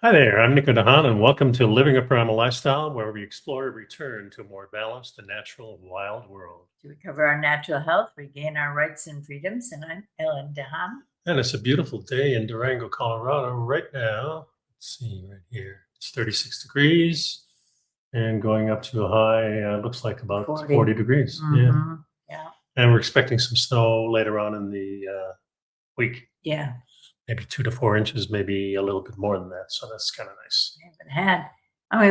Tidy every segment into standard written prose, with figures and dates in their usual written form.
Hi there, I'm nicodehaan, and welcome to Living a Primal Lifestyle, where we explore and return to a more balanced and natural wild world. To recover our natural health, regain our rights and freedoms. And I'm Ellen Dehaan. And it's a beautiful day in Durango, Colorado right now. Let's see right here. It's 36 degrees and going up to a high, looks like about 40 degrees. Yeah. And we're expecting some snow later on in the week. Yeah. Maybe 2 to 4 inches, maybe a little bit more than that. So that's kind of nice.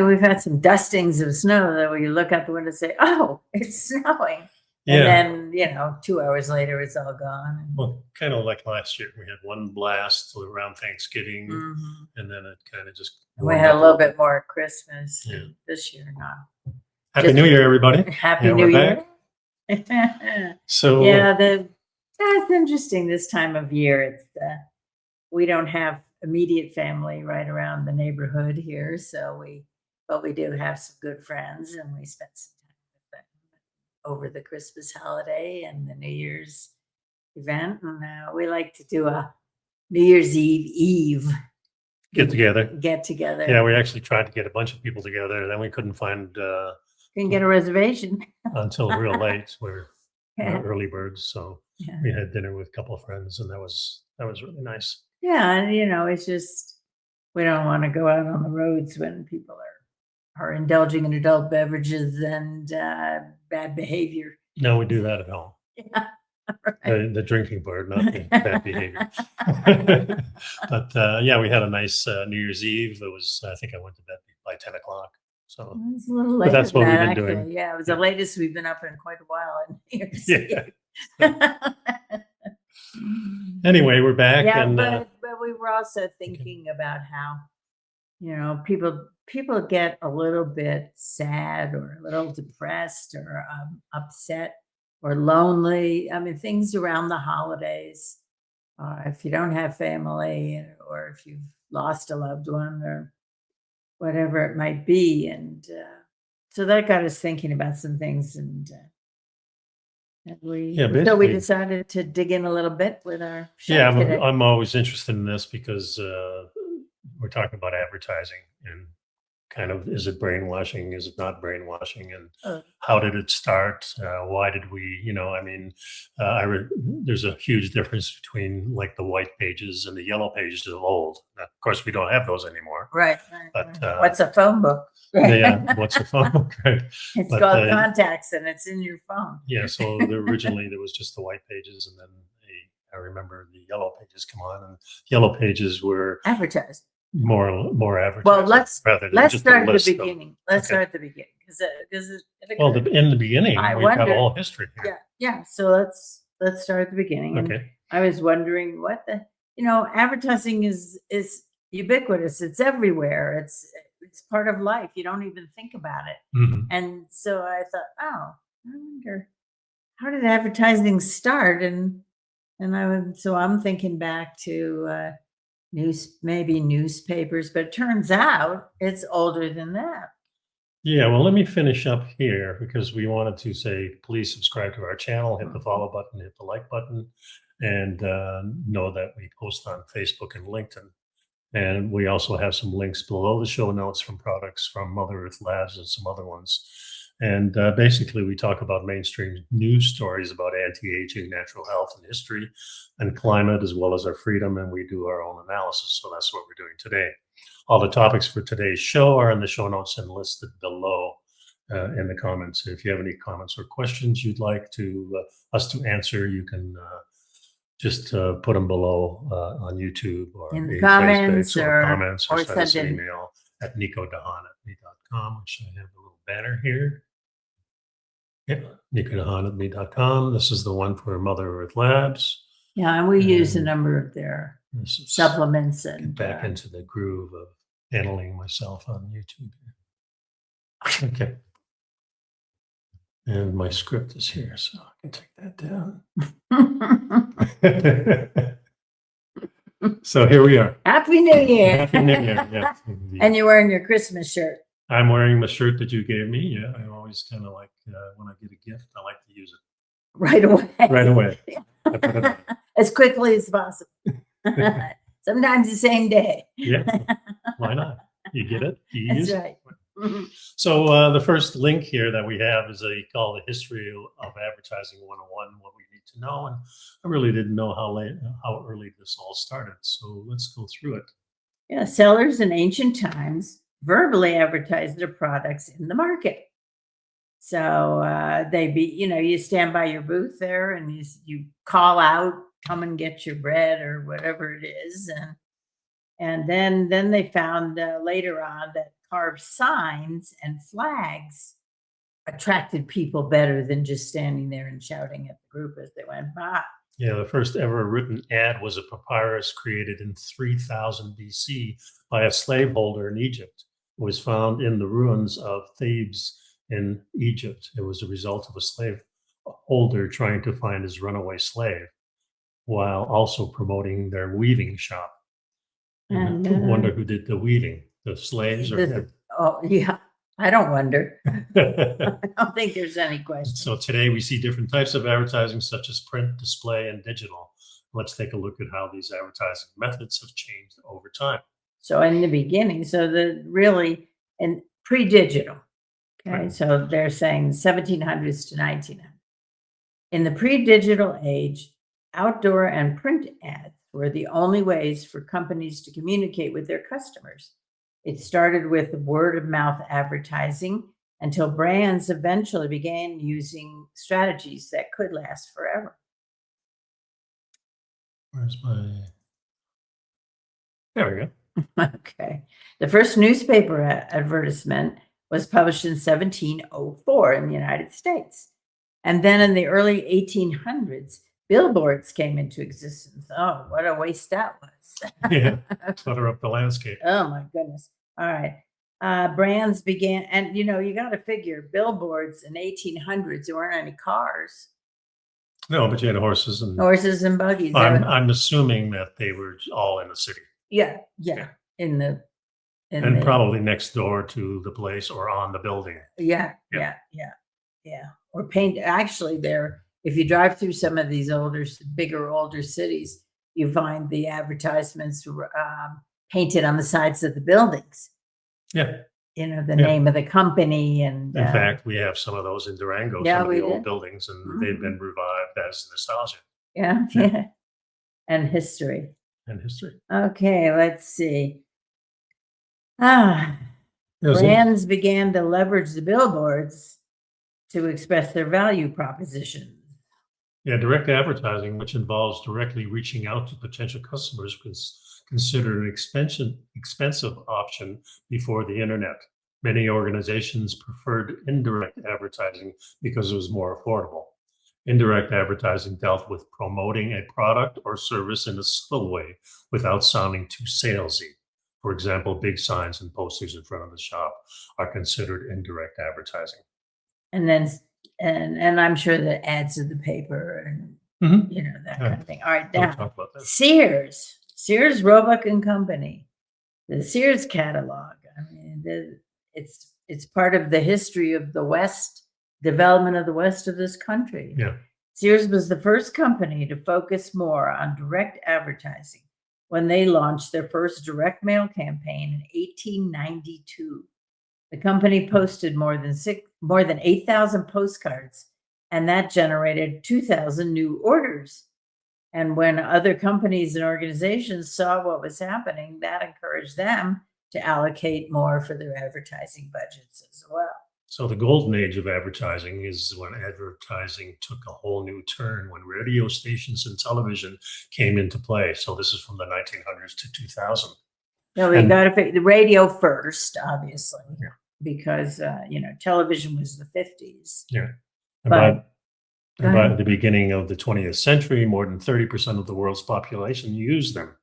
We've had some dustings of snow that when you look out the window and say, oh, it's snowing. Yeah. And then, 2 hours later, it's all gone. Well, kind of like last year, we had one blast around Thanksgiving, and then it kind of just. We had a little bit more at Christmas this year. Happy New Year, everybody! Happy New Year! So that's interesting. This time of year, it's we don't have immediate family right around the neighborhood here, but we do have some good friends, and we spent some time with them over the Christmas holiday and the New Year's event. And we like to do a New Year's Eve get together. Yeah, we actually tried to get a bunch of people together, and then we couldn't get a reservation until real late. We're early birds, so we had dinner with a couple of friends, and that was really nice. Yeah, and it's just we don't want to go out on the roads when people are indulging in adult beverages and bad behavior. No, we do that at home. Yeah, right. The drinking part, not the bad behavior. But we had a nice New Year's Eve. I think I went to bed by 10 o'clock. So it was a little late. But that's what we've been doing. Yeah, it was the latest we've been up in quite a while. Anyway, we're back. Yeah, but we were also thinking about how, people get a little bit sad or a little depressed or upset or lonely. I mean, things around the holidays. If you don't have family or if you've lost a loved one or whatever it might be. And so that got us thinking about some things. And we decided to dig in a little bit with our show today. I'm always interested in this because we're talking about advertising and kind of, is it brainwashing? Is it not brainwashing? And how did it start? Why did we, there's a huge difference between like the white pages and the yellow pages of old. Of course, we don't have those anymore. Right. But what's a phone book? What's a phone book? Right. It's called contacts, and it's in your phone. Yeah. So originally there was just the white pages, and then I remember the yellow pages come on, and yellow pages were advertised. More advertising. Well, let's start at the beginning. Let's start at the beginning because in the beginning we've got all history here. Yeah. So let's start at the beginning. Okay. I was wondering what advertising is ubiquitous. It's everywhere. It's part of life. You don't even think about it. And so I thought, I wonder, how did advertising start? And I'm thinking back to maybe newspapers, but it turns out it's older than that. Yeah, well, let me finish up here because we wanted to say, please subscribe to our channel, hit the follow button, hit the like button, and know that we post on Facebook and LinkedIn. And we also have some links below the show notes from products from Mother Earth Labs and some other ones. And basically, we talk about mainstream news stories about anti-aging, natural health, and history, and climate, as well as our freedom. And we do our own analysis. So that's what we're doing today. All the topics for today's show are in the show notes and listed below in the comments. If you have any comments or questions you'd like us to answer, you can just put them below on YouTube or in the comments or send us an email at nicodehaan@me.com, which I have a little banner here. Yep, nicodehaan@me.com. This is the one for Mother Earth Labs. Yeah, and we use a number of their supplements and get back into the groove of handling myself on YouTube. Okay. And my script is here, so I can take that down. So here we are. Happy New Year. Happy New Year. Yeah. And you're wearing your Christmas shirt. I'm wearing the shirt that you gave me. Yeah, I always kind of like when I get a gift, I like to use it. Right away. Right away. I put it on. As quickly as possible. Sometimes the same day. Yeah. Why not? You get it? You That's use it. right. Mhm. So the first link here that we have is called the history of advertising 101, what we need to know. And I really didn't know how early this all started. So let's go through it. Yeah, sellers in ancient times verbally advertised their products in the market. So you stand by your booth there and you call out, come and get your bread or whatever it is, and then they found later on that carved signs and flags attracted people better than just standing there and shouting at the group as they went by. Yeah, the first ever written ad was a papyrus created in 3000 BC by a slaveholder in Egypt. It was found in the ruins of Thebes in Egypt. It was a result of a slaveholder trying to find his runaway slave while also promoting their weaving shop. And I wonder who did the weaving, the slaves or Oh, yeah. I don't wonder. I don't think there's any question. So today we see different types of advertising, such as print, display, and digital. Let's take a look at how these advertising methods have changed over time. So in the beginning, and pre-digital. Okay, Right. so they're saying 1700s to 1900. In the pre-digital age, outdoor and print ads were the only ways for companies to communicate with their customers. It started with word of mouth advertising until brands eventually began using strategies that could last forever. Where's my... There we go. Okay. The first newspaper advertisement was published in 1704 in the United States. And then in the early 1800s, billboards came into existence. Oh, what a waste that was. Yeah, clutter up the landscape. Oh, my goodness. All right. Brands began, and you got to figure billboards in 1800s, there weren't any cars. No, but you had horses and buggies. I'm assuming that they were all in the city. Yeah. And probably next door to the place or on the building. Yeah. Or paint. Actually, if you drive through some of these older cities, you find the advertisements painted on the sides of the buildings. Yeah. The name of the company. And in fact, we have some of those in Durango, some of the old buildings, and they've been revived as nostalgia. Yeah. And history. Okay, let's see. Brands began to leverage the billboards to express their value proposition. Yeah, direct advertising, which involves directly reaching out to potential customers, was considered an expensive option before the internet. Many organizations preferred indirect advertising because it was more affordable. Indirect advertising dealt with promoting a product or service in a subtle way without sounding too salesy. For example, big signs and posters in front of the shop are considered indirect advertising. And then, and I'm sure the ads in the paper and that kind of thing. All right, now talk about that. Sears, Roebuck and Company, the Sears catalog. I mean, it's part of the history of the West, development of the West of this country. Yeah. Sears was the first company to focus more on direct advertising when they launched their first direct mail campaign in 1892. The company posted more than 8,000 postcards, and that generated 2,000 new orders. And when other companies and organizations saw what was happening, that encouraged them to allocate more for their advertising budgets as well. So the golden age of advertising is when advertising took a whole new turn, when radio stations and television came into play. So this is from the 1900s to 2000. No, we got to pick the radio first, obviously, because television was the 50s. Yeah, and by the beginning of the 20th century, more than 30% of the world's population used them.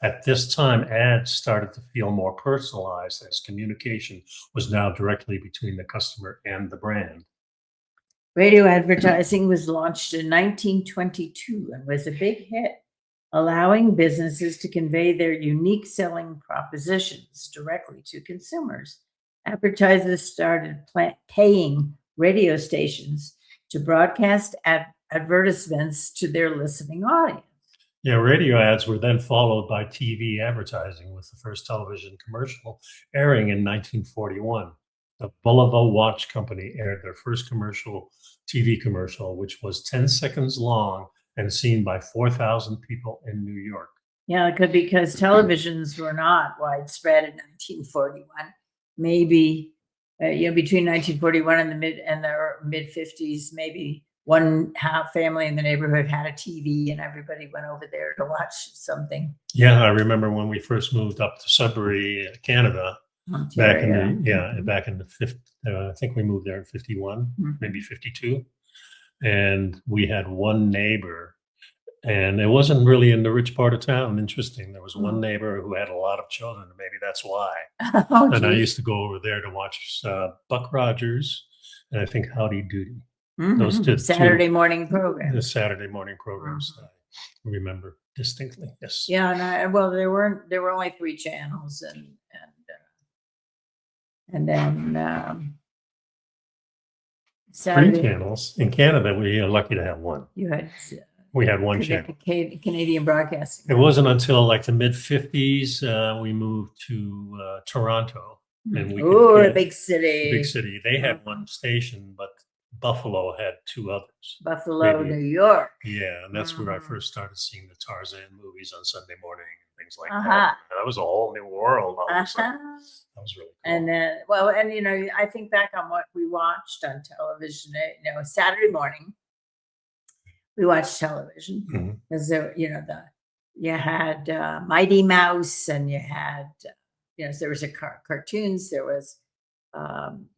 At this time, ads started to feel more personalized as communication was now directly between the customer and the brand. Radio advertising was launched in 1922 and was a big hit, allowing businesses to convey their unique selling propositions directly to consumers. Advertisers started paying radio stations to broadcast advertisements to their listening audience. Yeah, radio ads were then followed by TV advertising, with the first television commercial airing in 1941. The Bulova Watch Company aired their first TV commercial, which was 10 seconds long and seen by 4,000 people in New York. Yeah, it could, because televisions were not widespread in 1941. Maybe between 1941 and the mid 50s, maybe one half family in the neighborhood had a TV, and everybody went over there to watch something. Yeah, I remember when we first moved up to Sudbury, Canada, back in the 50s. I think we moved there in 51, maybe 52, and we had one neighbor. And it wasn't really in the rich part of town. Interesting. There was one neighbor who had a lot of children, and maybe that's why. And I used to go over there to watch Buck Rogers, and I think Howdy Doody. Those Saturday morning programs. The Saturday morning programs. I remember distinctly. Yes. Yeah, and there were only 3 channels, and then Saturday. 3 channels in Canada. We are lucky to have one. We had one channel. Canadian Broadcasting. It wasn't until like the mid 50s we moved to Toronto, and we big city. Big city. They had one station, but Buffalo had 2 others. Buffalo, New York. Yeah, and that's where I first started seeing the Tarzan movies on Sunday morning and things like that. That was a whole new world. That was really cool. And then, I think back on what we watched on television. Saturday morning, we watched television because you had Mighty Mouse, and you had there was cartoons. There was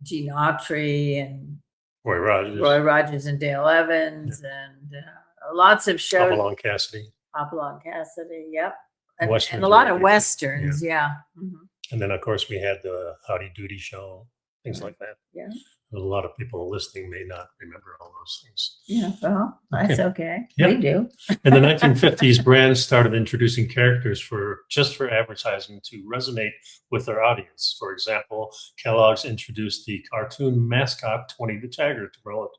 Gene Autry and Roy Rogers and Dale Evans, and lots of shows. Hopalong Cassidy, yep. And a lot of Westerns, yeah. And then, of course, we had the Howdy Doody show, things like that. Yeah. A lot of people listening may not remember all those things. Yeah, well, that's okay. We do. In the 1950s, brands started introducing characters just for advertising to resonate with their audience. For example, Kellogg's introduced the cartoon mascot 20 the Tiger to promote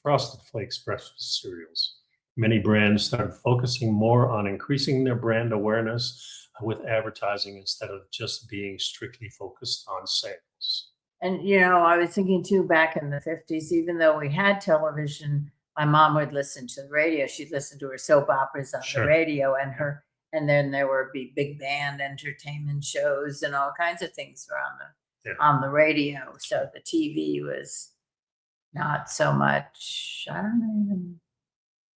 Frosted Flakes breakfast cereals. Many brands started focusing more on increasing their brand awareness with advertising instead of just being strictly focused on sales. And, I was thinking too, back in the 50s, even though we had television, my mom would listen to the radio. She'd listen to her soap operas on the radio, and then there would be big band entertainment shows and all kinds of things were on the radio. So the TV was not so much. I don't know.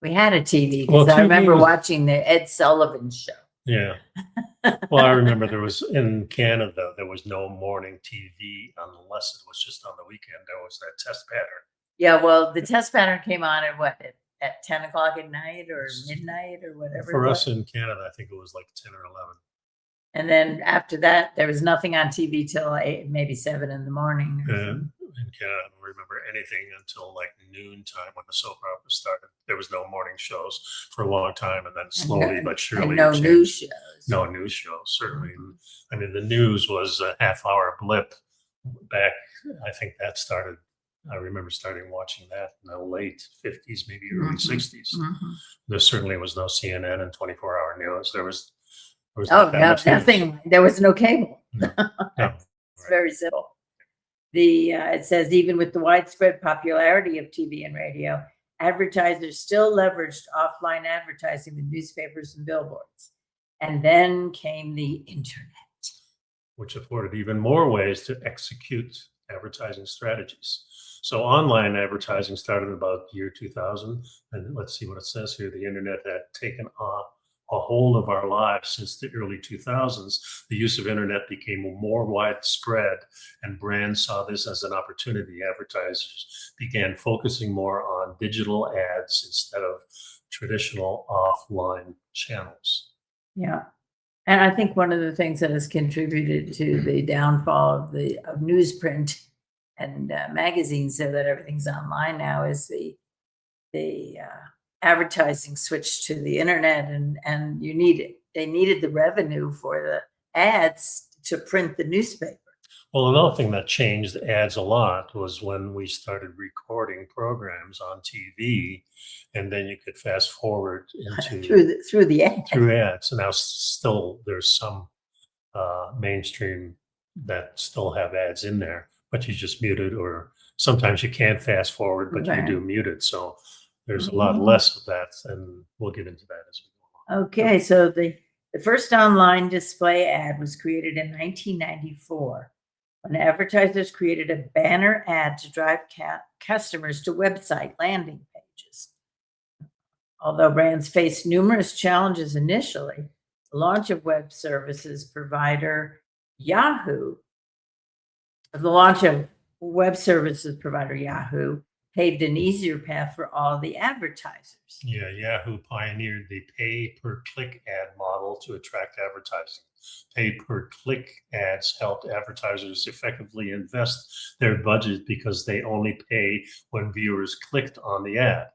We had a TV because I remember watching the Ed Sullivan Show. Yeah. Well, I remember in Canada, there was no morning TV unless it was just on the weekend. There was that test pattern. Yeah, well, the test pattern came on at 10 o'clock at night or midnight or whatever. For us in Canada, I think it was like 10 or 11. And then after that, there was nothing on TV till 8, maybe 7 in the morning. In Canada, I don't remember anything until like noon time when the soap opera started. There was no morning shows for a long time, and then slowly but surely, no news shows. No news shows, certainly. I mean, the news was a half-hour blip back. I think that started. I remember starting watching that in the late 50s, maybe early 60s. There certainly was no CNN and 24-hour news. There was nothing. There was no cable. No. It's very simple. It says, even with the widespread popularity of TV and radio, advertisers still leveraged offline advertising with newspapers and billboards. And then came the internet, which afforded even more ways to execute advertising strategies. So online advertising started about year 2000. And let's see what it says here. The internet had taken a hold of our lives since the early 2000s. The use of internet became more widespread, and brands saw this as an opportunity. Advertisers began focusing more on digital ads instead of traditional offline channels. Yeah. And I think one of the things that has contributed to the downfall of newsprint and magazines, so that everything's online now, is the advertising switched to the internet, and they needed the revenue for the ads to print the newspaper. Well, another thing that changed ads a lot was when we started recording programs on TV, and then you could fast forward into through the ad. through ads. And now still there's some mainstream that still have ads in there, but you just mute it, or sometimes you can't fast forward, but you do mute it. So there's a lot less of that, and we'll get into that as we go on. Okay, so the first online display ad was created in 1994 when advertisers created a banner ad to drive customers to website landing pages. Although brands faced numerous challenges initially, the launch of web services provider Yahoo paved an easier path for all the advertisers. Yeah, Yahoo pioneered the pay-per-click ad model to attract advertising. Pay-per-click ads helped advertisers effectively invest their budget because they only pay when viewers clicked on the ad.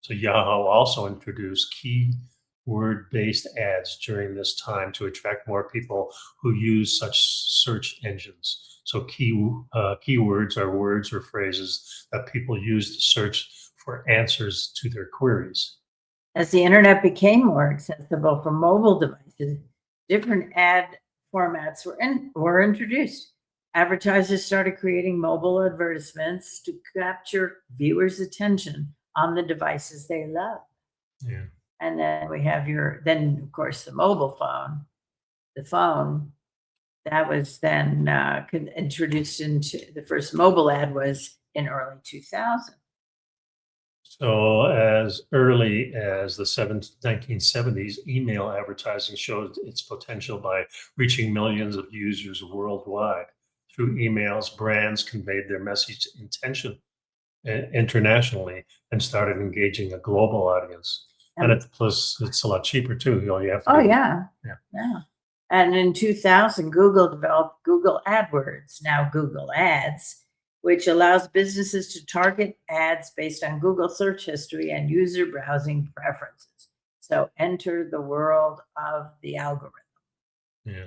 So Yahoo also introduced keyword-based ads during this time to attract more people who use such search engines. So keywords are words or phrases that people use to search for answers to their queries. As the internet became more accessible for mobile devices, different ad formats were introduced. Advertisers started creating mobile advertisements to capture viewers' attention on the devices they love. Yeah. And then we have then of course the mobile phone. The phone that was then introduced into the first mobile ad was in early 2000. So as early as the 1970s, email advertising showed its potential by reaching millions of users worldwide. Through emails, brands conveyed their message intention internationally and started engaging a global audience. And plus, it's a lot cheaper too. You have to. Yeah. And in 2000, Google developed Google AdWords, now Google Ads, which allows businesses to target ads based on Google search history and user browsing preferences. So enter the world of the algorithm. Yeah.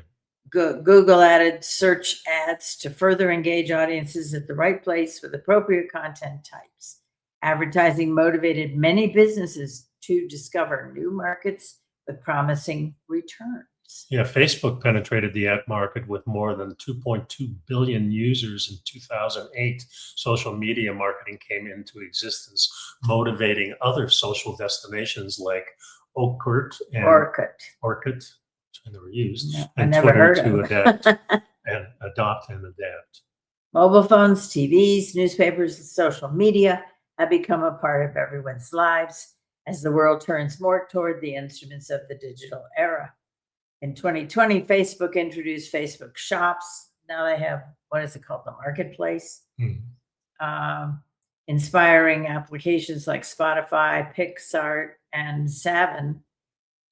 Google added search ads to further engage audiences at the right place with appropriate content types. Advertising motivated many businesses to discover new markets with promising returns. Yeah, Facebook penetrated the ad market with more than 2.2 billion users in 2008. Social media marketing came into existence, motivating other social destinations like Orkut, which I never used, and Twitter to adopt and adapt. Mobile phones, TVs, newspapers, and social media have become a part of everyone's lives as the world turns more toward the instruments of the digital era. In 2020, Facebook introduced Facebook Shops. Now they have, what is it called? The Marketplace. Inspiring applications like Spotify, Pixar, and Savin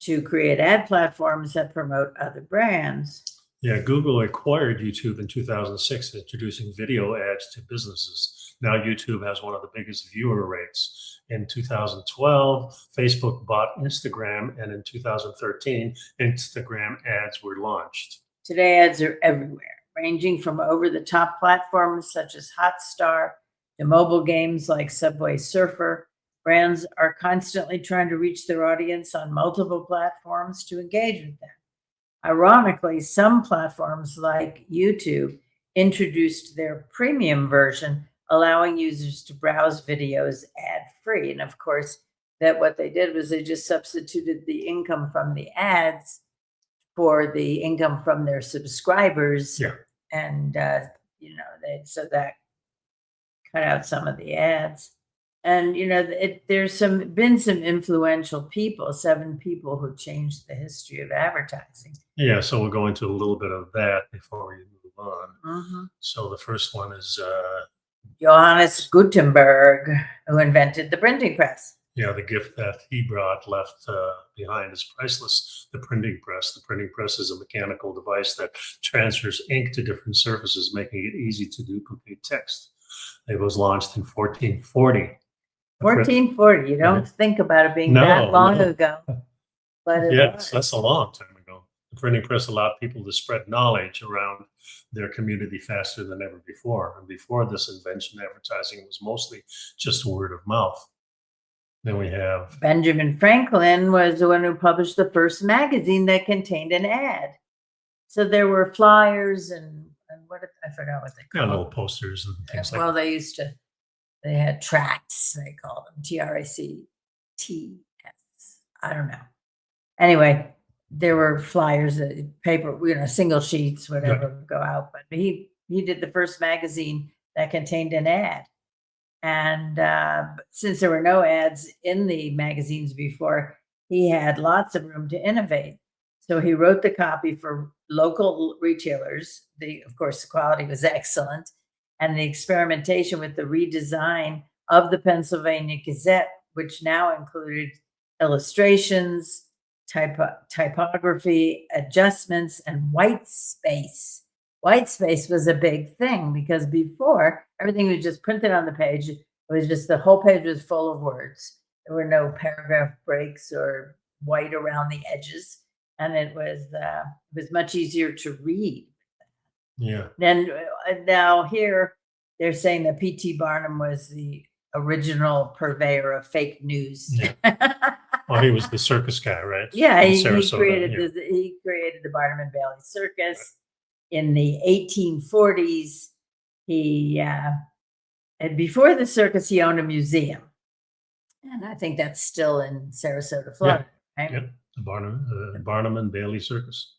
to create ad platforms that promote other brands. Yeah, Google acquired YouTube in 2006, introducing video ads to businesses. Now YouTube has one of the biggest viewer rates. In 2012, Facebook bought Instagram, and in 2013, Instagram ads were launched. Today, ads are everywhere, ranging from over-the-top platforms such as Hotstar to mobile games like Subway Surfer. Brands are constantly trying to reach their audience on multiple platforms to engage with them. Ironically, some platforms like YouTube introduced their premium version, allowing users to browse videos ad-free. And of course, what they did was they just substituted the income from the ads for the income from their subscribers. Yeah. And, so that cut out some of the ads. And, there's been some influential people, 7 people who changed the history of advertising. Yeah, so we'll go into a little bit of that before we move on. So the first one is Johannes Gutenberg, who invented the printing press. Yeah, the gift that he brought left behind is priceless. The printing press. The printing press is a mechanical device that transfers ink to different surfaces, making it easy to duplicate text. It was launched in 1440. 1440. You don't think about it being that long ago. But yes, that's a long time ago. The printing press allowed people to spread knowledge around their community faster than ever before. And before this invention, advertising was mostly just word of mouth. Then we have Benjamin Franklin was the one who published the first magazine that contained an ad. So there were flyers and what, I forgot what they called little posters and things like well, that. they had tracts, they called them TRACTS. I don't know. Anyway, there were flyers, paper, single sheets, whatever, would go out. But he did the first magazine that contained an ad. And since there were no ads in the magazines before, he had lots of room to innovate. So he wrote the copy for local retailers. Of course, the quality was excellent. And the experimentation with the redesign of the Pennsylvania Gazette, which now included illustrations, typography, adjustments, and white space. White space was a big thing because before, everything was just printed on the page. It was just, the whole page was full of words. There were no paragraph breaks or white around the edges. And it was much easier to read. Yeah. Then now here, they're saying that P.T. Barnum was the original purveyor of fake news. Yeah. Well, he was the circus guy, right? Yeah, he created the Barnum and Bailey Circus. In the 1840s, and before the circus, he owned a museum. And I think that's still in Sarasota, Florida. Yeah. Right? Yep. The Barnum and Bailey Circus.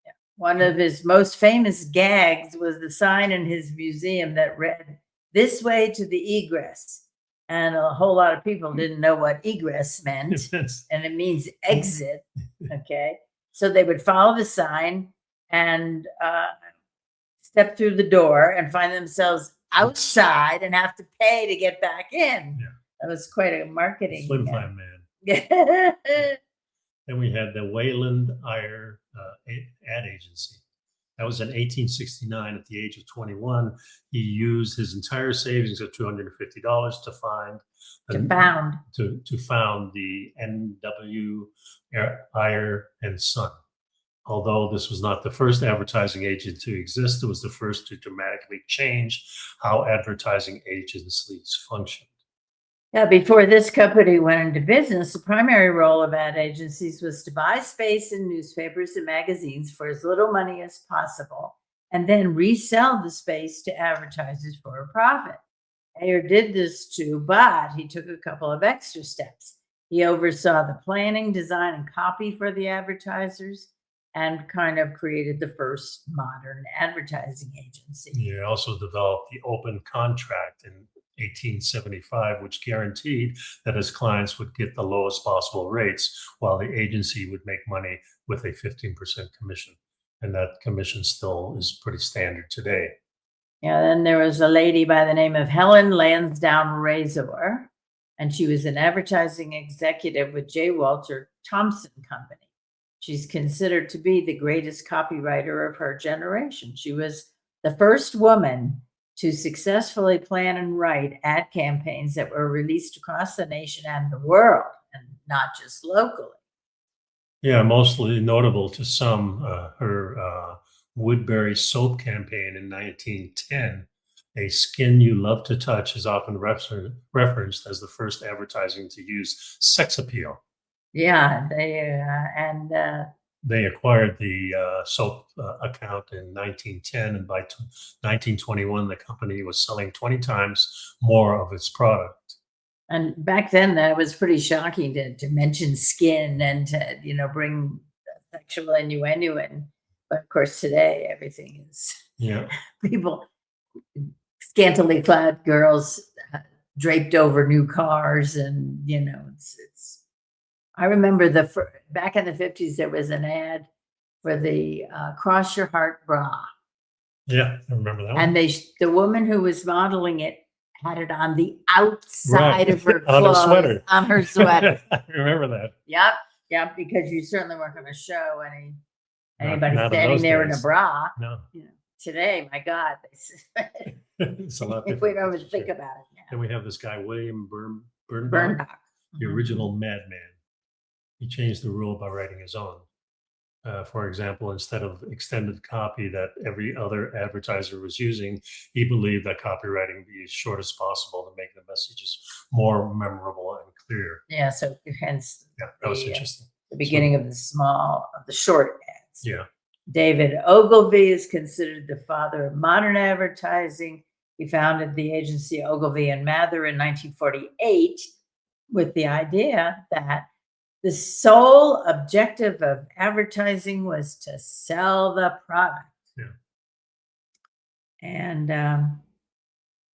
Yeah. One of his most famous gags was the sign in his museum that read, "This way to the egress." And a whole lot of people didn't know what egress meant. And it means exit. Okay. So they would follow the sign and step through the door and find themselves outside and have to pay to get back in. Yeah. That was quite a marketing. Flim Flam Man. Then we had the Wayland Iyer ad agency. That was in 1869. At the age of 21, he used his entire savings of $250 to found the N.W. Iyer and Son. Although this was not the first advertising agent to exist, it was the first to dramatically change how advertising agencies functioned. Yeah, before this company went into business, the primary role of ad agencies was to buy space in newspapers and magazines for as little money as possible, and then resell the space to advertisers for a profit. Ayer did this too, but he took a couple of extra steps. He oversaw the planning, design, and copy for the advertisers, and kind of created the first modern advertising agency. He also developed the open contract in 1875, which guaranteed that his clients would get the lowest possible rates, while the agency would make money with a 15% commission. And that commission still is pretty standard today. Yeah, then there was a lady by the name of Helen Lansdowne Razor, and she was an advertising executive with J. Walter Thompson Company. She's considered to be the greatest copywriter of her generation. She was the first woman to successfully plan and write ad campaigns that were released across the nation and the world, and not just locally. Yeah, mostly notable to some, her Woodbury soap campaign in 1910, "A Skin You Love to Touch," is often referenced as the first advertising to use sex appeal. Yeah, they acquired the soap account in 1910, and by 1921, the company was selling 20 times more of its product. And back then, that was pretty shocking to mention skin and to bring sexual innuendo in. But of course, today everything is people, scantily clad girls draped over new cars, and it's. I remember back in the 50s, there was an ad for the Cross Your Heart bra. Yeah, I remember that one. And the woman who was modeling it had it on the outside of her clothes. On her sweater. On her sweater. I remember that. Yep, because you certainly weren't going to show anybody standing there in a bra. No. Today, my God. It's a lot different. We don't even think about it now. Then we have this guy, William Bernbach, the original madman. He changed the rule by writing his own. For example, instead of extended copy that every other advertiser was using, he believed that copywriting be as short as possible to make the messages more memorable and clear. Yeah, so hence Yeah, that was interesting. the beginning of the short ads. Yeah. David Ogilvy is considered the father of modern advertising. He founded the agency Ogilvy and Mather in 1948 with the idea that the sole objective of advertising was to sell the product. Yeah. And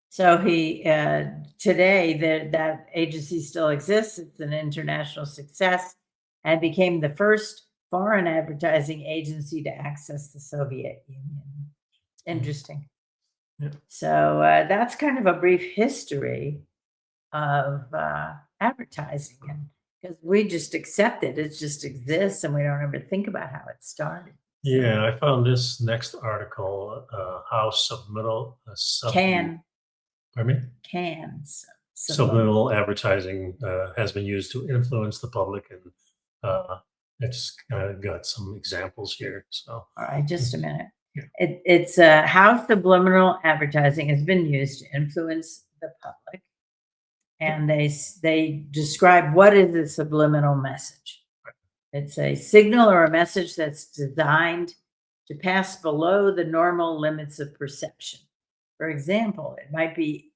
so he today that agency still exists. It's an international success and became the first foreign advertising agency to access the Soviet Union. Interesting. Yeah. So that's kind of a brief history of advertising, and because we just accept it, it just exists, and we don't ever think about how it started. Yeah, I found this next article, how subliminal subliminal advertising has been used to influence the public, and it's got some examples here. So, all right, just a minute. Yeah. It's how subliminal advertising has been used to influence the public, and they describe what is a subliminal message. It's a signal or a message that's designed to pass below the normal limits of perception. For example, it might be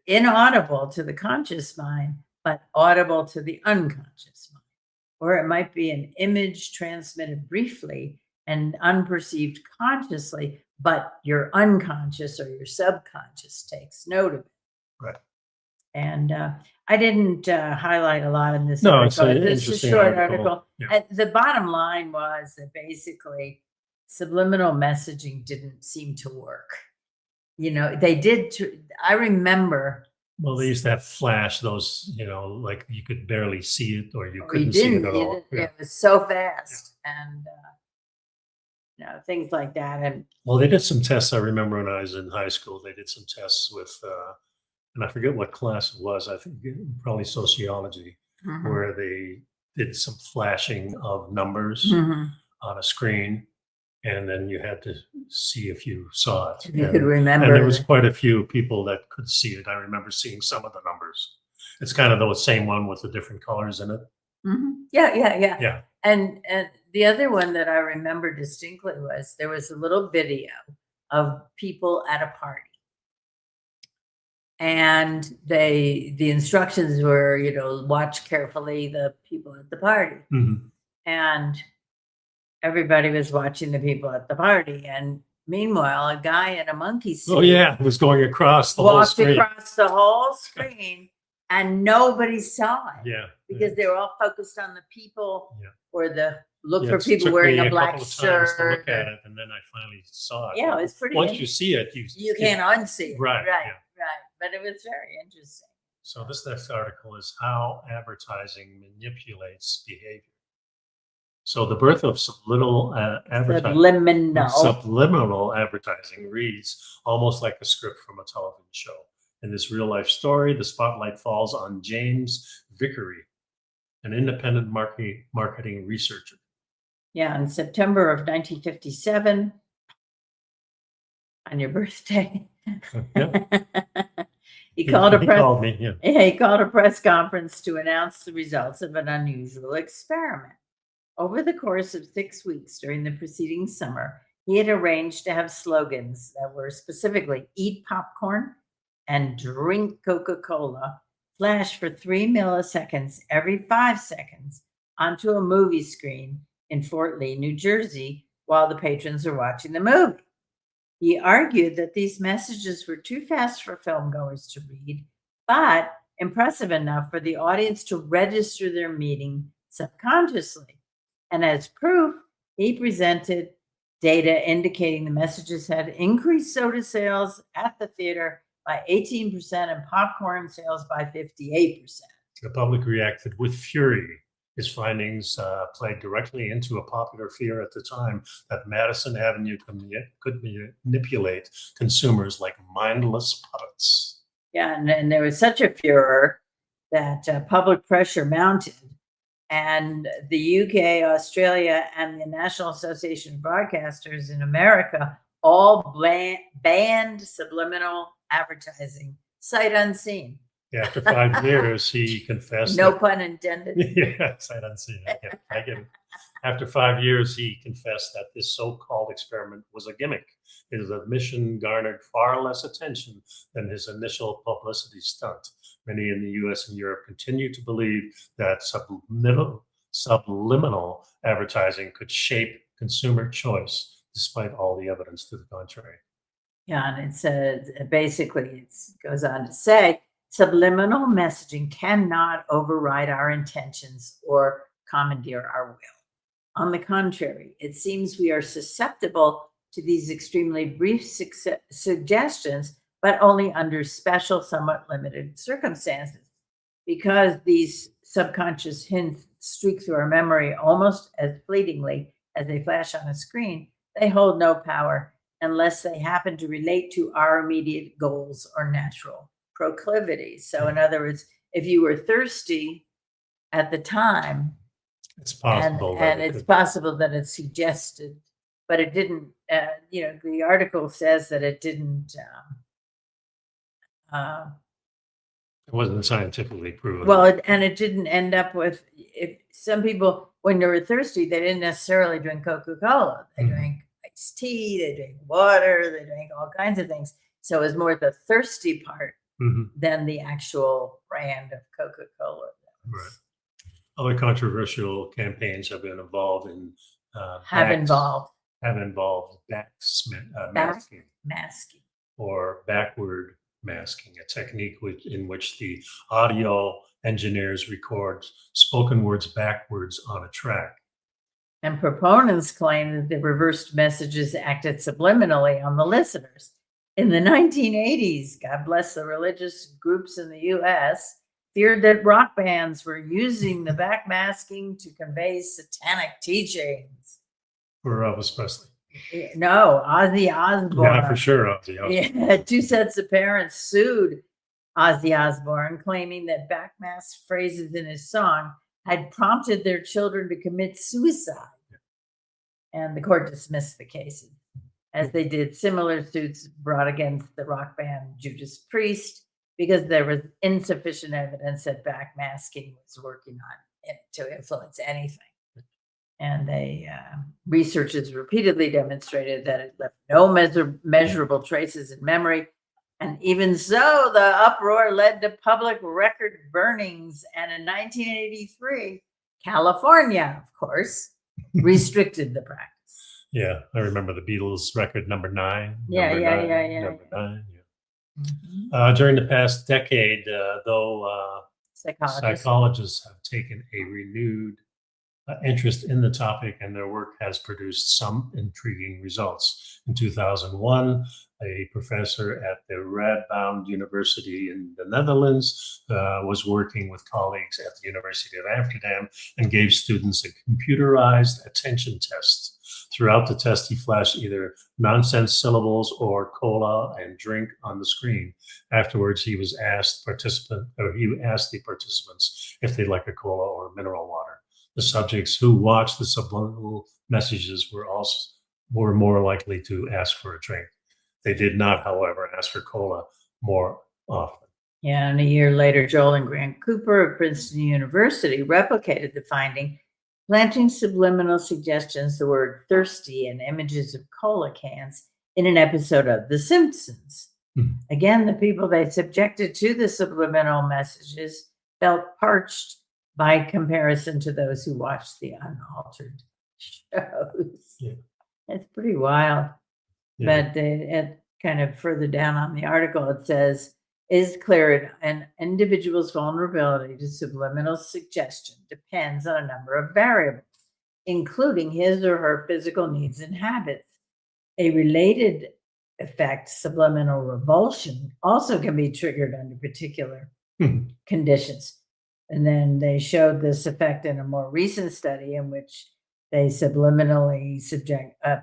inaudible to the conscious mind, but audible to the unconscious mind. Or it might be an image transmitted briefly and unperceived consciously, but your unconscious or your subconscious takes note of it. Right. And I didn't highlight a lot in this No, article. it's a short article. Yeah. The bottom line was that basically subliminal messaging didn't seem to work. You know, they did. I remember. Well, they used to have flash, those, like you could barely see it or you couldn't see it at all. It was so fast, and things like that. And well, they did some tests. I remember when I was in high school, they did some tests with, and I forget what class it was. I think probably sociology, where they did some flashing of numbers on a screen. And then you had to see if you saw it. You could remember. And there was quite a few people that could see it. I remember seeing some of the numbers. It's kind of the same one with the different colors in it. Yeah. And the other one that I remember distinctly was there was a little video of people at a party. And the instructions were, watch carefully the people at the party. And everybody was watching the people at the party, and meanwhile, a guy in a monkey suit was going across the whole screen. Walked across the whole screen, and nobody saw it. Yeah, because they were all focused on the people, or look for it people took wearing me a black couple of shirt. times to look at it, and then I finally saw it. Yeah, it was pretty. Once you see it, you can't unsee it. Right. But it was very interesting. So this next article is how advertising manipulates behavior. So the birth of subliminal advertising reads almost like a script from a television show. In this real-life story, the spotlight falls on James Vickery, an independent marketing researcher. Yeah, in September of 1957, on your birthday, he called a press conference to announce the results of an unusual experiment. Over the course of 6 weeks during the preceding summer, he had arranged to have slogans that were specifically "Eat popcorn" and "Drink Coca-Cola" flash for 3 milliseconds every 5 seconds onto a movie screen in Fort Lee, New Jersey, while the patrons are watching the movie. He argued that these messages were too fast for filmgoers to read, but impressive enough for the audience to register their meaning subconsciously. And as proof, he presented data indicating the messages had increased soda sales at the theater by 18% and popcorn sales by 58%. The public reacted with fury. His findings played directly into a popular fear at the time that Madison Avenue could manipulate consumers like mindless puppets. Yeah, and there was such a furor that public pressure mounted. And the UK, Australia, and the National Association of Broadcasters in America all banned subliminal advertising, sight unseen. After 5 years, he confessed. No pun intended. Yeah, sight unseen. I get it. After 5 years, he confessed that this so-called experiment was a gimmick. His admission garnered far less attention than his initial publicity stunt. Many in the US and Europe continue to believe that subliminal advertising could shape consumer choice, despite all the evidence to the contrary. Yeah, and it says, basically, it goes on to say, subliminal messaging cannot override our intentions or commandeer our will. On the contrary, it seems we are susceptible to these extremely brief suggestions, but only under special, somewhat limited circumstances. Because these subconscious hints streak through our memory almost as fleetingly as they flash on a screen, they hold no power unless they happen to relate to our immediate goals or natural proclivities. So in other words, if you were thirsty at the time, it's possible and it's possible that it suggested, but it didn't, the article says that it didn't, it wasn't scientifically proven. Well, and it didn't end up with, if some people, when they were thirsty, they didn't necessarily drink Coca-Cola. They drank iced tea, they drank water, they drank all kinds of things. So it was more the thirsty part than the actual brand of Coca-Cola. Right. Other controversial campaigns have been involved in masking or backward masking, a technique in which the audio engineers record spoken words backwards on a track. And proponents claim that the reversed messages acted subliminally on the listeners. In the 1980s, God bless the religious groups in the US, feared that rock bands were using the backmasking to convey satanic teachings. For Elvis Presley. No, Ozzy Osbourne. Yeah, for sure, Ozzy Osbourne. Yeah, 2 sets of parents sued Ozzy Osbourne, claiming that backmasked phrases in his song had prompted their children to commit suicide. And the court dismissed the cases, as they did similar suits brought against the rock band Judas Priest, because there was insufficient evidence that backmasking was working on it to influence anything. And research has repeatedly demonstrated that it left no measurable traces in memory. And even so, the uproar led to public record burnings. And in 1983, California, of course, restricted the practice. Yeah, I remember the Beatles record number 9. Yeah. Number 9, yeah. During the past decade, though, psychologists have taken a renewed interest in the topic, and their work has produced some intriguing results. In 2001, a professor at the Radboud University in the Netherlands was working with colleagues at the University of Amsterdam and gave students a computerized attention test. Throughout the test, he flashed either nonsense syllables or cola and drink on the screen. Afterwards, he asked the participants if they'd like a cola or mineral water. The subjects who watched the subliminal messages were more likely to ask for a drink. They did not, however, ask for cola more often. Yeah, and a year later, Joel and Grant Cooper of Princeton University replicated the finding, planting subliminal suggestions, the word thirsty, and images of cola cans in an episode of The Simpsons. Again, the people they subjected to the subliminal messages felt parched by comparison to those who watched the unaltered shows. Yeah. It's pretty wild. Yeah. But it kind of further down on the article, it says, it is clear an individual's vulnerability to subliminal suggestion depends on a number of variables, including his or her physical needs and habits. A related effect, subliminal revulsion, also can be triggered under particular conditions. And then they showed this effect in a more recent study in which they subliminally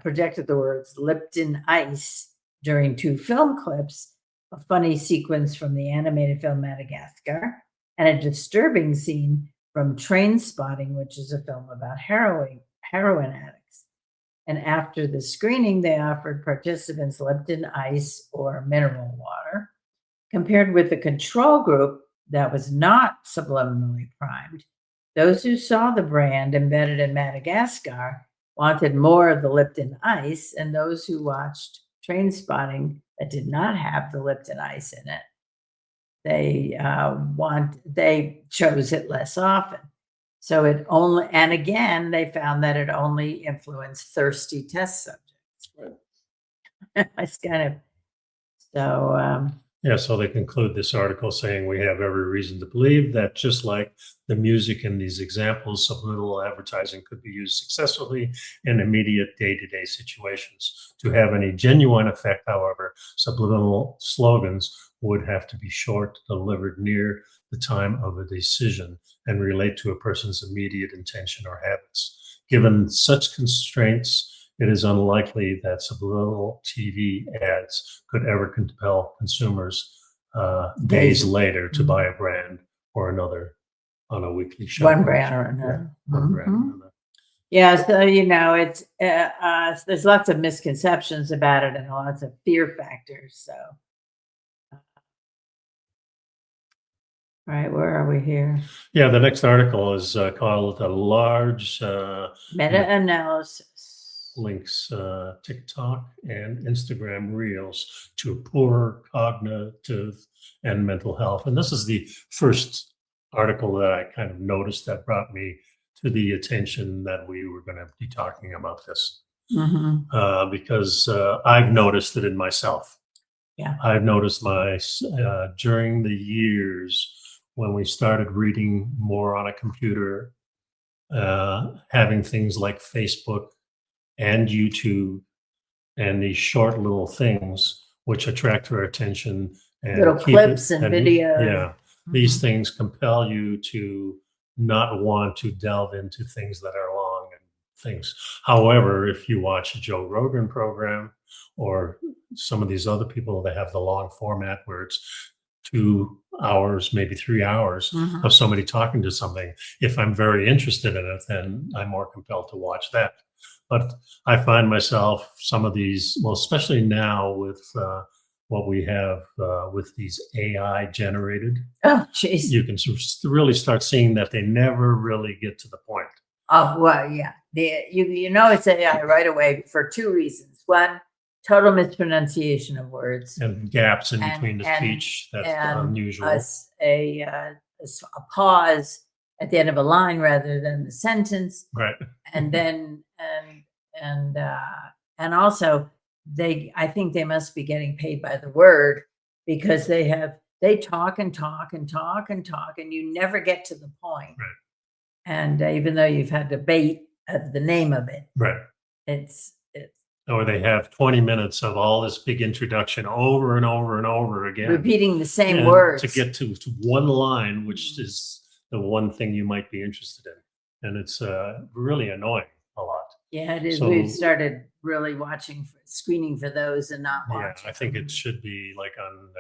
projected the words Lipton ice during 2 film clips, a funny sequence from the animated film Madagascar, and a disturbing scene from Train Spotting, which is a film about heroin addicts. And after the screening, they offered participants Lipton ice or mineral water, compared with the control group that was not subliminally primed. Those who saw the brand embedded in Madagascar wanted more of the Lipton ice, and those who watched Train Spotting that did not have the Lipton ice in it, they chose it less often. So it only, and again, they found that it only influenced thirsty test subjects. Right. It's kind of, so. Yeah, so they conclude this article saying we have every reason to believe that just like the music in these examples, subliminal advertising could be used successfully in immediate day-to-day situations. To have any genuine effect, however, subliminal slogans would have to be short, delivered near the time of a decision, and relate to a person's immediate intention or habits. Given such constraints, it is unlikely that subliminal TV ads could ever compel consumers days later to buy a brand or another on a weekly shopping. One brand or another. Yeah, one brand or another. Yeah, so it's there's lots of misconceptions about it and lots of fear factors. So, all right, where are we here? Yeah, the next article is called "A Large Meta-analysis Links TikTok and Instagram Reels to Poor Cognitive and Mental Health." And this is the first article that I kind of noticed that brought me to the attention that we were going to be talking about this. Because I've noticed it in myself. Yeah, I've noticed during the years when we started reading more on a computer, having things like Facebook and YouTube and these short little things which attract our attention and little clips and videos. Yeah, these things compel you to not want to delve into things that are long and things. However, if you watch a Joe Rogan program or some of these other people that have the long format where it's 2 hours, maybe 3 hours of somebody talking to something, if I'm very interested in it, then I'm more compelled to watch that. But I find myself some of these, well, especially now with what we have with these AI generated. Oh, geez. You can really start seeing that they never really get to the point. Well, yeah. You know it's AI right away for two reasons. One, total mispronunciation of words. And gaps in between the speech. That's unusual. A pause at the end of a line rather than the sentence. Right. And then, and also I think they must be getting paid by the word, because they talk and talk and talk and talk, and you never get to the point. Right. And even though you've had debate of the name of it, right, it's or they have 20 minutes of all this big introduction over and over and over again, repeating the same words to get to one line, which is the one thing you might be interested in, and it's really annoying a lot. Yeah, it is. So, we've started really screening for those and not watching. Yeah, I think it should be like on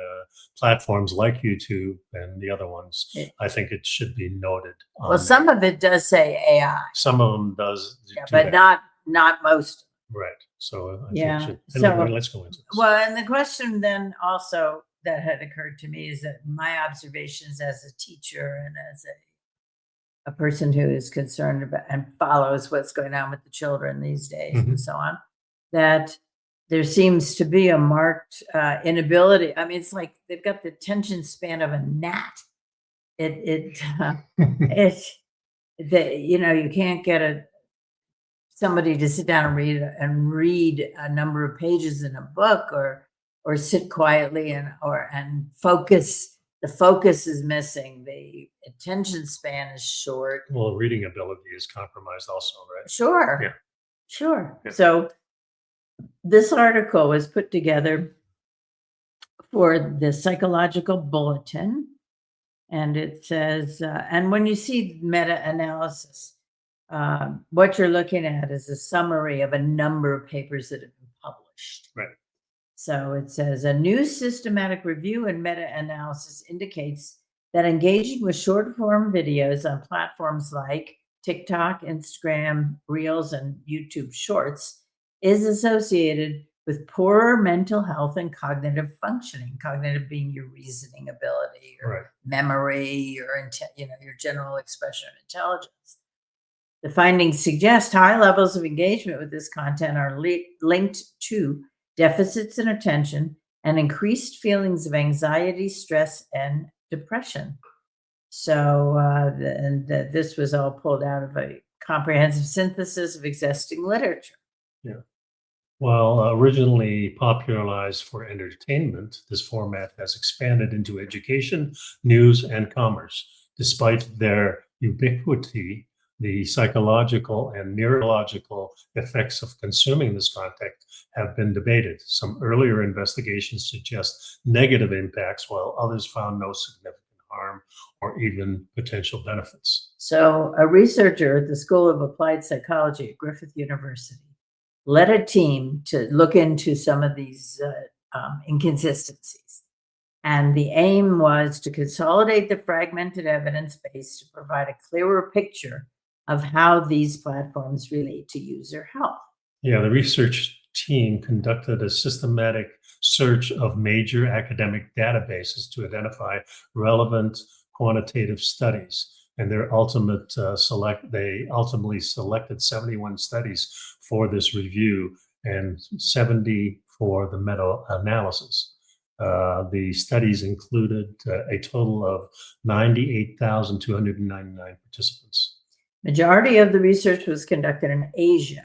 platforms like YouTube and the other ones. I think it should be noted. Well, some of it does say AI. Some of them does, but not most. Right. So So let's go into this. Well, and the question then also that had occurred to me is that my observations as a teacher and as a person who is concerned about and follows what's going on with the children these days and so on, that there seems to be a marked inability. I mean, it's like they've got the attention span of a gnat. You can't get somebody to sit down and read a number of pages in a book or sit quietly and focus. The focus is missing. The attention span is short. Well, reading ability is compromised also, right? Sure. Yeah. Sure. Yeah. So this article was put together for the Psychological Bulletin. And it says, and when you see meta-analysis, what you're looking at is a summary of a number of papers that have been published. Right. So it says a new systematic review and meta-analysis indicates that engaging with short-form videos on platforms like TikTok, Instagram, Reels, and YouTube Shorts is associated with poorer mental health and cognitive functioning. Cognitive being your reasoning ability, your memory, your your general expression of intelligence. The findings suggest high levels of engagement with this content are linked to deficits in attention and increased feelings of anxiety, stress, and depression. So this was all pulled out of a comprehensive synthesis of existing literature. Yeah. While originally popularized for entertainment, this format has expanded into education, news, and commerce. Despite their ubiquity, the psychological and neurological effects of consuming this content have been debated. Some earlier investigations suggest negative impacts, while others found no significant harm or even potential benefits. So a researcher at the School of Applied Psychology at Griffith University led a team to look into some of these inconsistencies. And the aim was to consolidate the fragmented evidence base to provide a clearer picture of how these platforms relate to user health. Yeah, the research team conducted a systematic search of major academic databases to identify relevant quantitative studies. And they ultimately selected 71 studies for this review and 70 for the meta-analysis. The studies included a total of 98,299 participants. Majority of the research was conducted in Asia,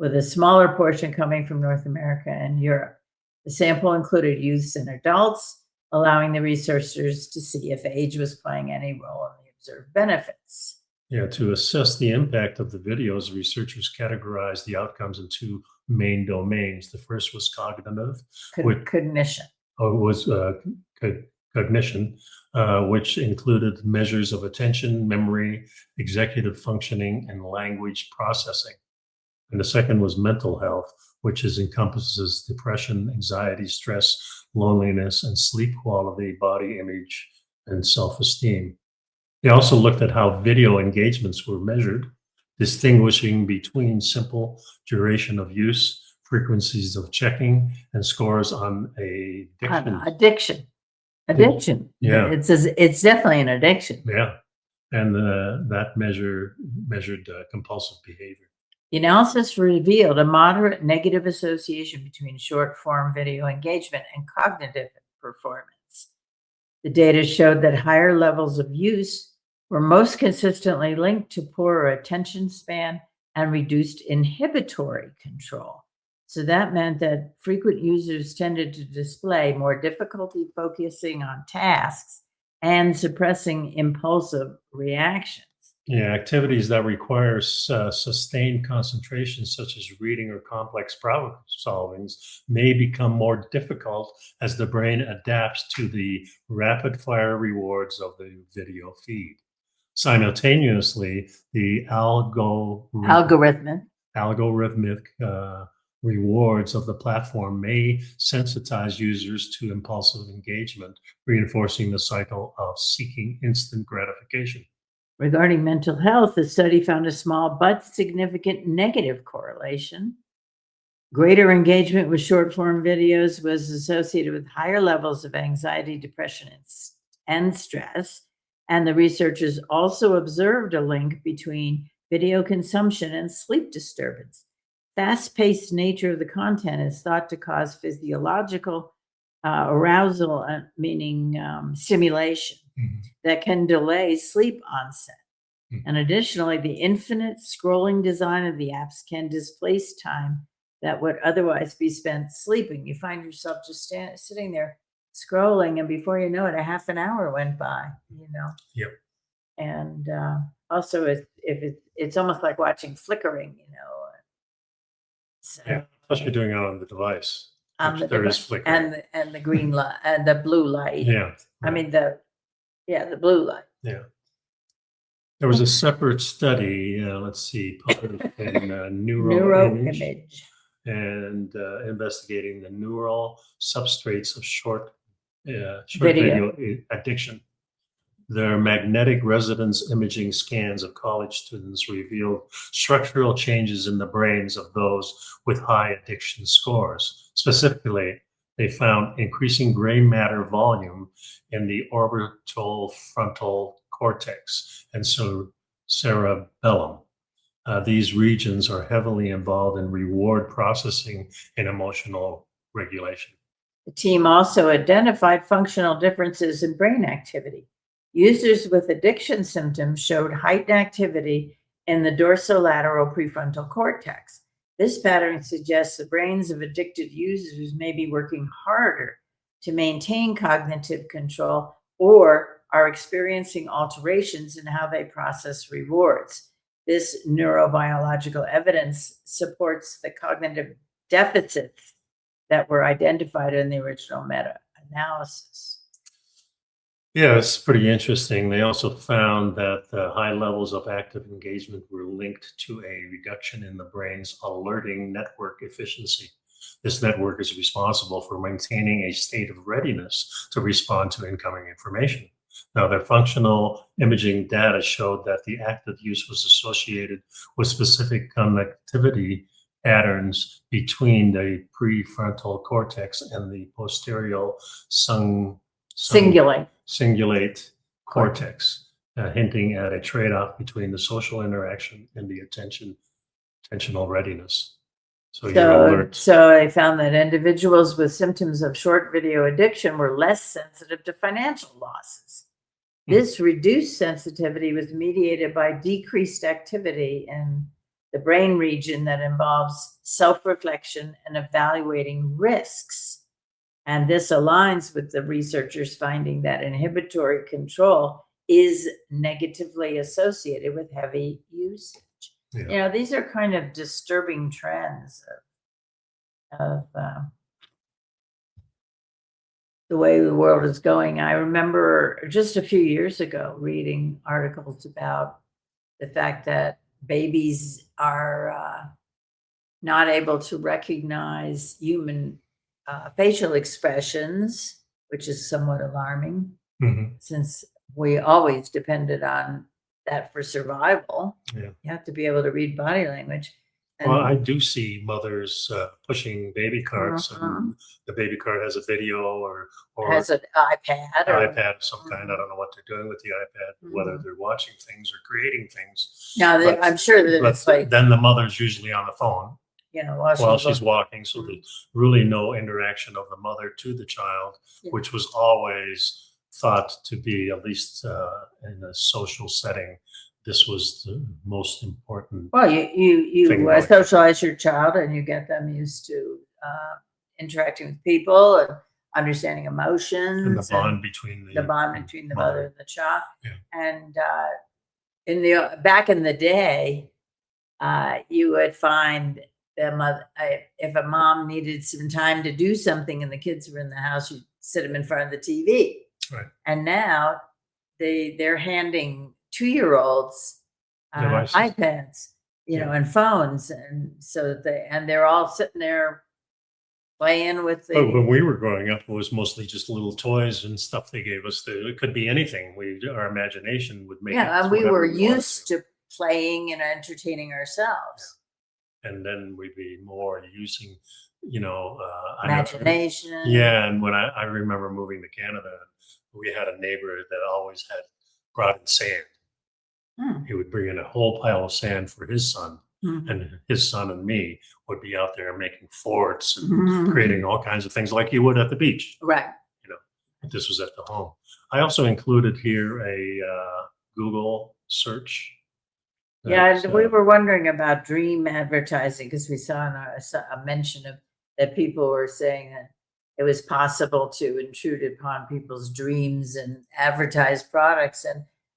with a smaller portion coming from North America and Europe. The sample included youths and adults, allowing the researchers to see if age was playing any role in the observed benefits. Yeah, to assess the impact of the videos, researchers categorized the outcomes in two main domains. The first was cognitive, cognition. Cognition, which included measures of attention, memory, executive functioning, and language processing. And the second was mental health, which encompasses depression, anxiety, stress, loneliness, and sleep quality, body image, and self-esteem. They also looked at how video engagements were measured, distinguishing between simple duration of use, frequencies of checking, and scores on addiction. Yeah, it's definitely an addiction. Yeah, and that measured compulsive behavior. The analysis revealed a moderate negative association between short-form video engagement and cognitive performance. The data showed that higher levels of use were most consistently linked to poorer attention span and reduced inhibitory control. So that meant that frequent users tended to display more difficulty focusing on tasks and suppressing impulsive reactions. Yeah, activities that require sustained concentration, such as reading or complex problem solvings, may become more difficult as the brain adapts to the rapid-fire rewards of the video feed. Simultaneously, the algorithmic rewards of the platform may sensitize users to impulsive engagement, reinforcing the cycle of seeking instant gratification. Regarding mental health, the study found a small but significant negative correlation. Greater engagement with short-form videos was associated with higher levels of anxiety, depression, and stress. And the researchers also observed a link between video consumption and sleep disturbance. Fast-paced nature of the content is thought to cause physiological arousal, meaning stimulation, that can delay sleep onset. And additionally, the infinite scrolling design of the apps can displace time that would otherwise be spent sleeping. You find yourself just sitting there scrolling, and before you know it, a half an hour went by, Yep. And also, it's almost like watching flickering, So, yeah, plus you're doing it on the device. There is flickering. And the green light and the blue light. Yeah. I mean, the blue light. Yeah. There was a separate study, let's see, published in Neuroimage, and investigating the neural substrates of short video addiction. Their magnetic resonance imaging scans of college students revealed structural changes in the brains of those with high addiction scores. Specifically, they found increasing gray matter volume in the orbital frontal cortex and cerebellum. These regions are heavily involved in reward processing and emotional regulation. The team also identified functional differences in brain activity. Users with addiction symptoms showed heightened activity in the dorsolateral prefrontal cortex. This pattern suggests the brains of addicted users may be working harder to maintain cognitive control or are experiencing alterations in how they process rewards. This neurobiological evidence supports the cognitive deficits that were identified in the original meta-analysis. Yeah, it's pretty interesting. They also found that the high levels of active engagement were linked to a reduction in the brain's alerting network efficiency. This network is responsible for maintaining a state of readiness to respond to incoming information. Now, their functional imaging data showed that the active use was associated with specific connectivity patterns between the prefrontal cortex and the posterior cingulate cortex, hinting at a trade-off between the social interaction and the attentional readiness. So you're alert. So I found that individuals with symptoms of short video addiction were less sensitive to financial losses. This reduced sensitivity was mediated by decreased activity in the brain region that involves self-reflection and evaluating risks. And this aligns with the researchers finding that inhibitory control is negatively associated with heavy usage. Yeah. These are kind of disturbing trends of the way the world is going. I remember just a few years ago reading articles about the fact that babies are not able to recognize human facial expressions, which is somewhat alarming, since we always depended on that for survival. Yeah. You have to be able to read body language. And well, I do see mothers pushing baby carts, and the baby cart has a video or has an iPad of some kind. I don't know what they're doing with the iPad, whether they're watching things or creating things. Now, I'm sure that it's like then the mother's usually on the phone while she's walking, so there's really no interaction of the mother to the child, which was always thought to be, at least in a social setting, this was the most important. Well, you socialize your child and you get them used to interacting with people and understanding emotions and the bond between the mother and the child. Yeah. And back in the day, you would find the mother, if a mom needed some time to do something and the kids were in the house, you'd sit them in front of the TV. Right. And now they're handing 2-year-olds iPads, and phones, and so they're all sitting there playing with the. When we were growing up, it was mostly just little toys and stuff they gave us. It could be anything. Our imagination would make. Yeah, and we were used to playing and entertaining ourselves. And then we'd be more using, imagination. And when I remember moving to Canada, we had a neighbor that always had brought in sand. He would bring in a whole pile of sand for his son, and his son and me would be out there making forts and creating all kinds of things like you would at the beach. Right. But this was at the home. I also included here a Google search. We were wondering about dream advertising because we saw a mention of that people were saying that it was possible to intrude upon people's dreams and advertise products.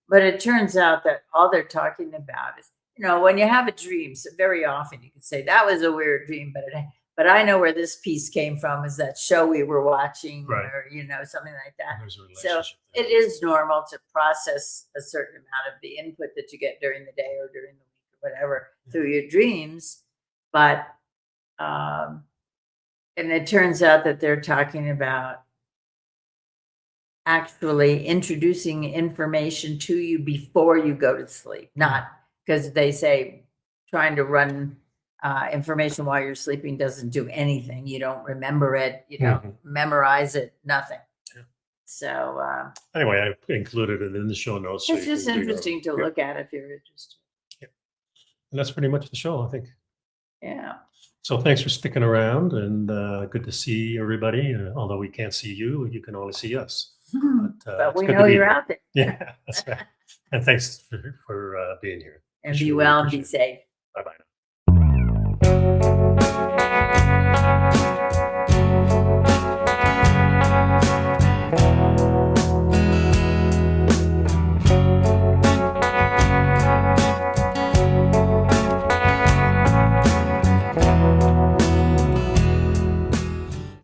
But it turns out that all they're talking about is, when you have a dream, so very often you can say that was a weird dream, but I know where this piece came from, is that show we were watching, right, or, something like that. So it is normal to process a certain amount of the input that you get during the day or during the week or whatever through your dreams. But, and it turns out that they're talking about actually introducing information to you before you go to sleep, not because they say trying to run information while you're sleeping doesn't do anything. You don't remember it, you don't memorize it, nothing. Yeah. So anyway, I included it in the show notes. it's just interesting to look at if you're interested. Yeah. And that's pretty much the show, I think. Yeah. So thanks for sticking around, and good to see everybody. Although we can't see you, you can only see us. But we know you're out there. Yeah, that's right. And thanks for being here. And be well and be safe. Bye-bye now.